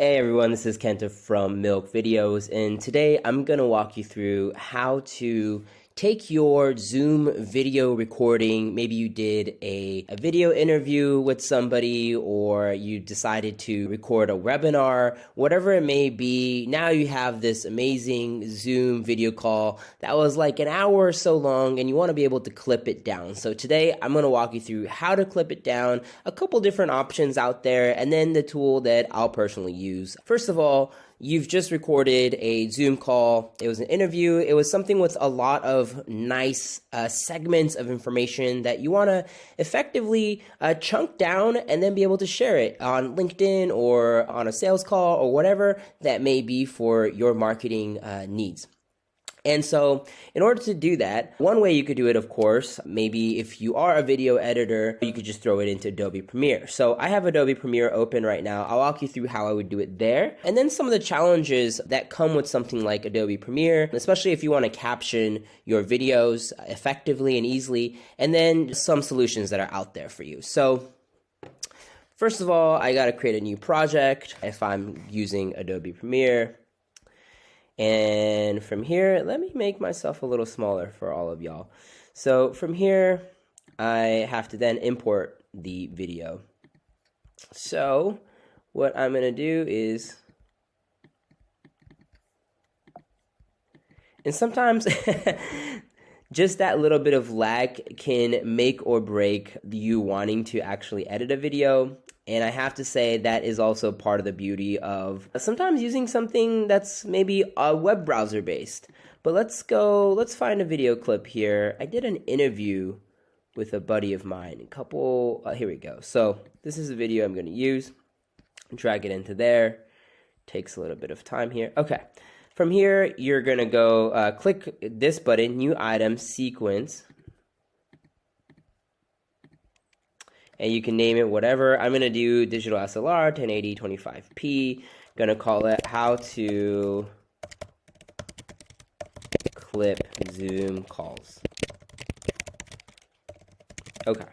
Hey everyone, this is Kenta from Milk Videos, and today I'm going to walk you through how to take your Zoom video recording. Maybe you did a video interview with somebody, or you decided to record a webinar, whatever it may be. Now you have this amazing Zoom video call that was like an hour or so long, and you want to be able to clip it down. So today I'm going to walk you through how to clip it down, a couple different options out there, and then the tool that I'll personally use. First of all, you've just recorded a Zoom call. It was an interview. It was something with a lot of nice segments of information that you want to effectively chunk down and then be able to share it on LinkedIn or on a sales call or whatever that may be for your marketing needs. And so in order to do that, one way you could do it, of course, maybe if you are a video editor, you could just throw it into Adobe Premiere. So I have Adobe Premiere open right now. I'll walk you through how I would do it there. And then some of the challenges that come with something like Adobe Premiere, especially if you want to caption your videos effectively and easily, and then some solutions that are out there for you. So first of all, I got to create a new project if I'm using Adobe Premiere. And from here, let me make myself a little smaller for all of y'all. So from here, I have to then import the video. So what I'm going to do is, and sometimes just that little bit of lag can make or break you wanting to actually edit a video. And I have to say that is also part of the beauty of sometimes using something that's maybe a web browser based. But let's find a video clip here. I did an interview with a buddy of mine, here we go. So this is a video I'm going to use. Drag it into there. Takes a little bit of time here. Okay. From here, you're going to go click this button, new item, sequence. And you can name it whatever. I'm going to do digital SLR, 1080, 25p. Going to call it how to clip Zoom calls. Okay.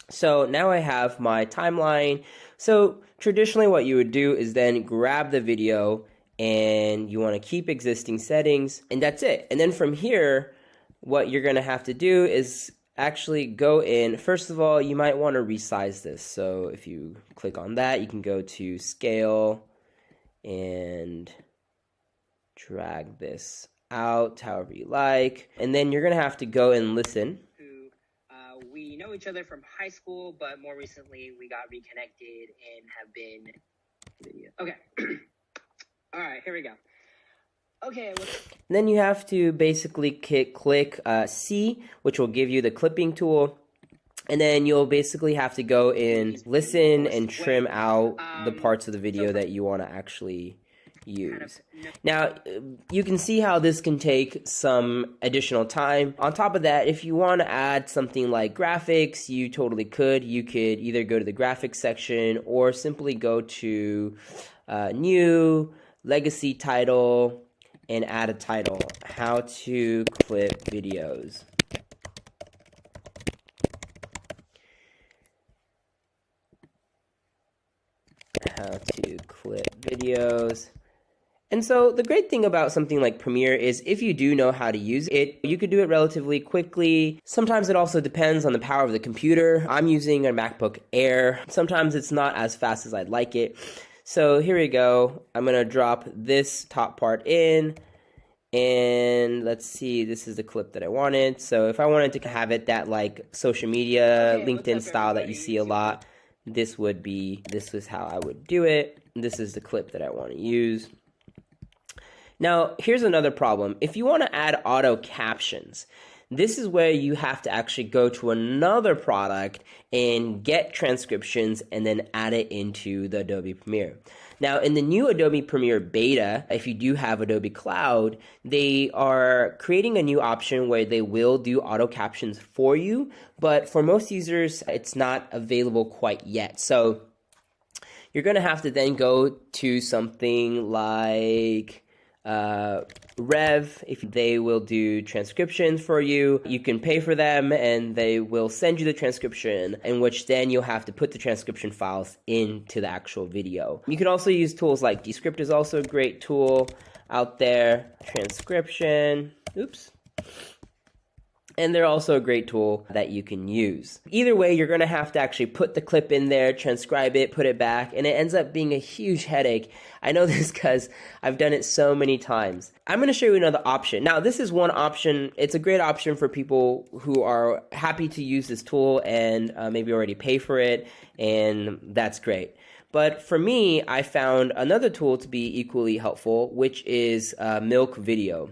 So now I have my timeline. So traditionally what you would do is then grab the video and you want to keep existing settings, and that's it. And then from here, what you're going to have to do is actually go in. First of all, you might want to resize this. So if you click on that, you can go to scale and drag this out however you like. And then you're going to have to go and listen. We know each other from high school, but more recently we got reconnected and have been video. Okay. All right, here we go. Okay. Then you have to basically click C, which will give you the clipping tool. And then you'll basically have to go in, listen, and trim out the parts of the video that you want to actually use. Now, you can see how this can take some additional time. On top of that, if you want to add something like graphics, you totally could. You could either go to the graphics section or simply go to new, legacy title, and add a title, how to clip videos. How to clip videos. And so the great thing about something like Premiere is if you do know how to use it, you could do it relatively quickly. Sometimes it also depends on the power of the computer. I'm using a MacBook Air. Sometimes it's not as fast as I'd like it. So here we go. I'm going to drop this top part in, and let's see, this is the clip that I wanted. So if I wanted to have it that like social media, LinkedIn style that you see a lot, this is how I would do it. This is the clip that I want to use. Now, here's another problem. If you want to add auto captions, this is where you have to actually go to another product and get transcriptions and then add it into the Adobe Premiere. Now, in the new Adobe Premiere beta, if you do have Adobe Cloud, they are creating a new option where they will do auto captions for you, but for most users, it's not available quite yet. So you're going to have to then go to something like Rev, if they will do transcriptions for you. You can pay for them and they will send you the transcription, in which then you'll have to put the transcription files into the actual video. You can also use tools like Descript is also a great tool out there. Transcription, oops. And they're also a great tool that you can use. Either way, you're gonna have to actually put the clip in there, transcribe it, put it back, and it ends up being a huge headache. I know this because I've done it so many times. I'm gonna show you another option. Now, this is one option. It's a great option for people who are happy to use this tool and maybe already pay for it, and that's great. But for me, I found another tool to be equally helpful, which is Milk Video.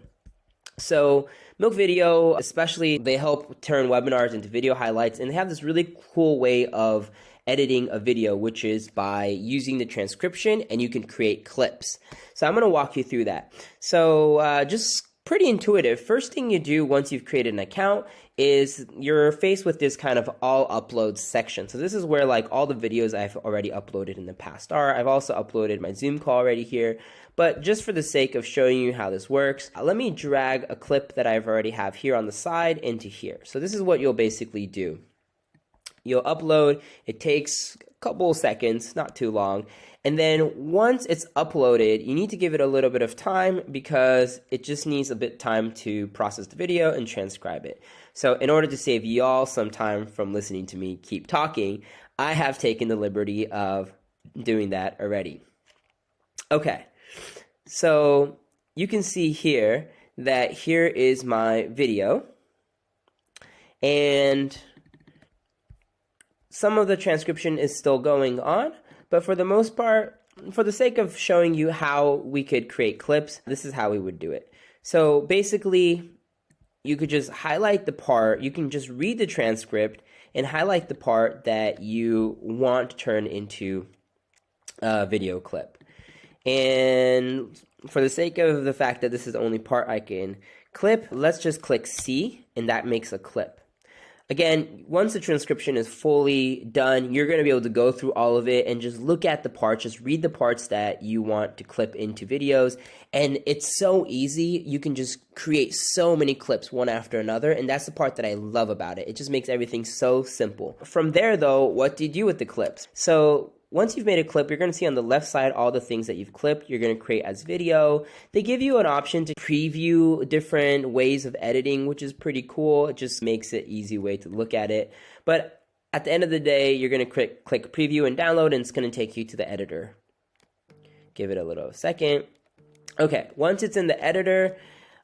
So Milk Video, especially, they help turn webinars into video highlights, and they have this really cool way of editing a video, which is by using the transcription, and you can create clips. So I'm going to walk you through that. So just pretty intuitive. First thing you do once you've created an account is you're faced with this kind of all uploads section. So this is where like all the videos I've already uploaded in the past are. I've also uploaded my Zoom call already here. But just for the sake of showing you how this works, let me drag a clip that I've already have here on the side into here. So this is what you'll basically do. You'll upload, it takes a couple seconds, not too long. And then once it's uploaded, you need to give it a little bit of time because it just needs a bit of time to process the video and transcribe it. So in order to save y'all some time from listening to me keep talking, I have taken the liberty of doing that already. Okay. So you can see here that here is my video, and some of the transcription is still going on, but for the most part, for the sake of showing you how we could create clips, this is how we would do it. So basically, you could just highlight the part, you can just read the transcript and highlight the part that you want to turn into a video clip. And for the sake of the fact that this is the only part I can clip, let's just click C, and that makes a clip. Again, once the transcription is fully done, you're going to be able to go through all of it and just look at the parts, just read the parts that you want to clip into videos. And it's so easy. You can just create so many clips one after another. And that's the part that I love about it. It just makes everything so simple. From there, though, what do you do with the clips? So once you've made a clip, you're going to see on the left side all the things that you've clipped. You're going to create as video. They give you an option to preview different ways of editing, which is pretty cool. It just makes it an easy way to look at it. But at the end of the day, you're going to click preview and download, and it's going to take you to the editor. Give it a little second. Okay, once it's in the editor,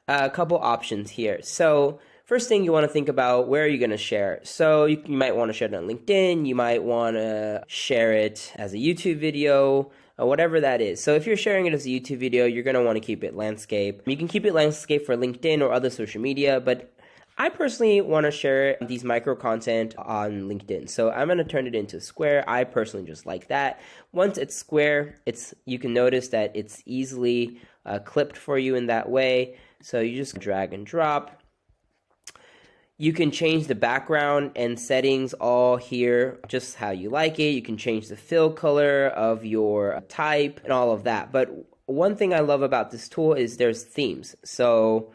a couple options here. So first thing you want to think about, where are you going to share it? So you might want to share it on LinkedIn. You might want to share it as a YouTube video, or whatever that is. So if you're sharing it as a YouTube video, you're going to want to keep it landscape. You can keep it landscape for LinkedIn or other social media, but I personally want to share these micro content on LinkedIn. So I'm going to turn it into square. I personally just like that. Once it's square, you can notice that it's easily clipped for you in that way. So you just drag and drop. You can change the background and settings all here, just how you like it. You can change the fill color of your type and all of that. But one thing I love about this tool is there's themes. So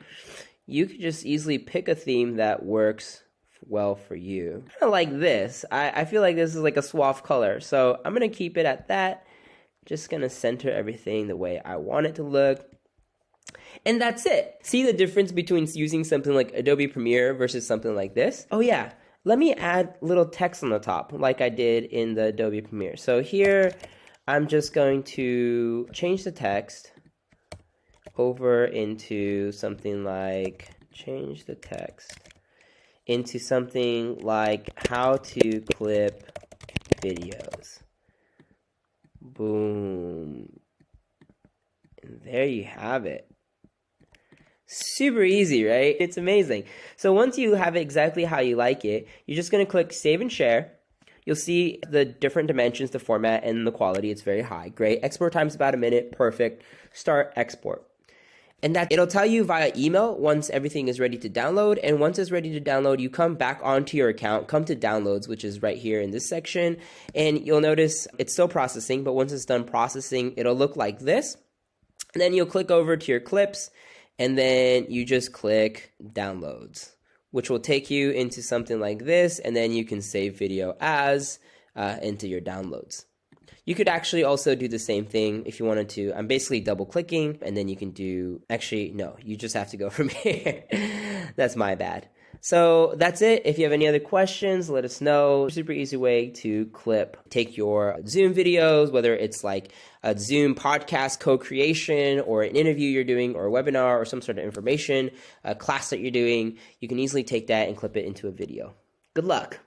you can just easily pick a theme that works well for you. Kind of like this. I feel like this is like a suave color. So I'm going to keep it at that. Just going to center everything the way I want it to look. And that's it. See the difference between using something like Adobe Premiere versus something like this? Oh yeah, let me add little text on the top like I did in the Adobe Premiere. So here, I'm just going to change the text over into something like, how to clip videos. Boom. And there you have it. Super easy, right? It's amazing. So once you have it exactly how you like it, you're just going to click save and share. You'll see the different dimensions, the format, and the quality. It's very high. Great. Export time's about a minute. Perfect. Start export. And that it'll tell you via email once everything is ready to download. And once it's ready to download, you come back onto your account, come to downloads, which is right here in this section. And you'll notice it's still processing, but once it's done processing, it'll look like this. And then you'll click over to your clips, and then you just click downloads, which will take you into something like this, and then you can save video as into your downloads. You could actually also do the same thing if you wanted to. I'm basically double clicking, and then you can do, actually, no, you just have to go from here. That's my bad. So that's it. If you have any other questions, let us know. Super easy way to take your Zoom videos, whether it's like a Zoom podcast co-creation or an interview you're doing or a webinar or some sort of information, a class that you're doing. You can easily take that and clip it into a video. Good luck.